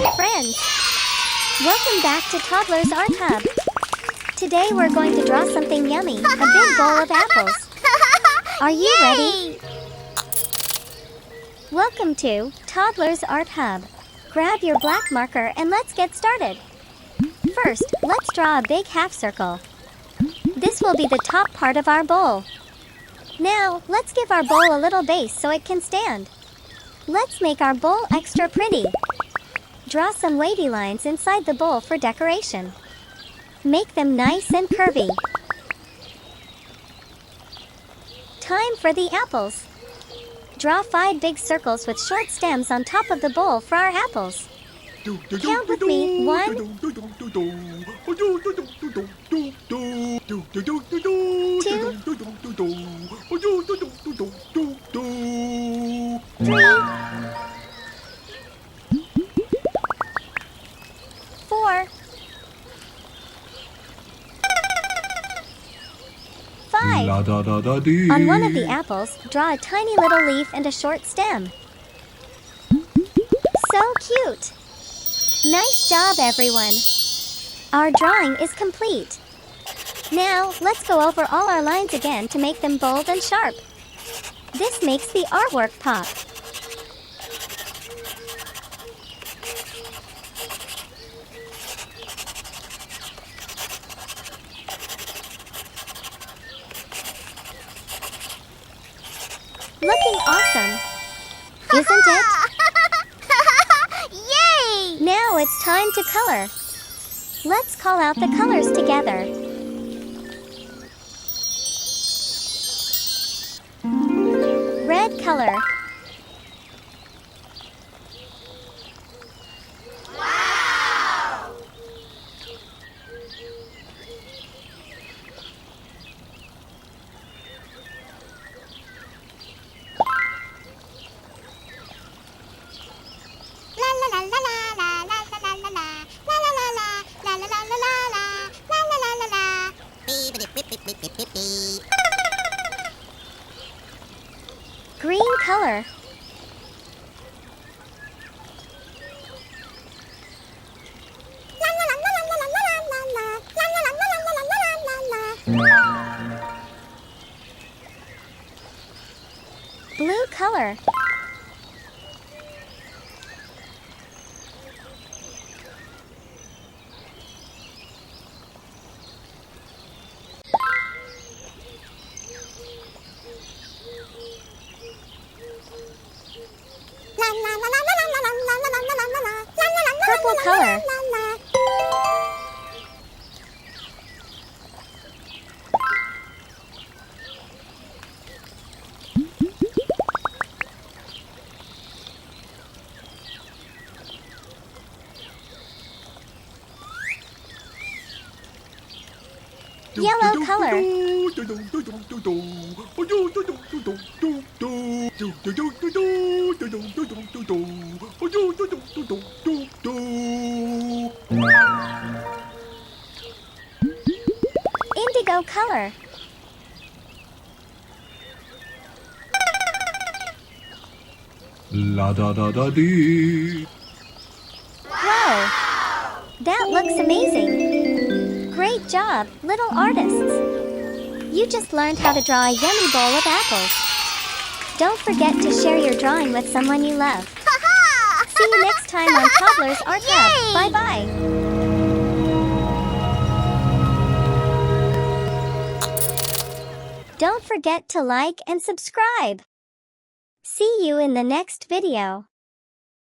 Hi friends! Welcome back to Toddlers Art Hub. Today we're going to draw something yummy, a big bowl of apples. Are you ready? Welcome to Toddlers Art Hub. Grab your black marker and let's get started. First, let's draw a big half circle. This will be the top part of our bowl. Now, let's give our bowl a little base so it can stand. Let's make our bowl extra pretty. Draw some wavy lines inside the bowl for decoration. Make them nice and curvy. Time for the apples. Draw 5 big circles with short stems on top of the bowl for our apples. Count with me. 1, 2, 3, 4, 5. On one of the apples, draw a tiny little leaf and a short stem. So cute! Nice job, everyone! Our drawing is complete. Now, let's go over all our lines again to make them bold and sharp. This makes the artwork pop. Looking awesome, isn't it? Yay! Now it's time to color. Let's call out the colors together. Red color. Wow! Green color. Blue color. Purple color. Yellow color. Indigo color. La da da da dee. Wow! That looks amazing! Great job, little artists! You just learned how to draw a yummy bowl of apples. Don't forget to share your drawing with someone you love. See you next time on Toddlers Art Hub. Bye-bye! Don't forget to like and subscribe. See you in the next video.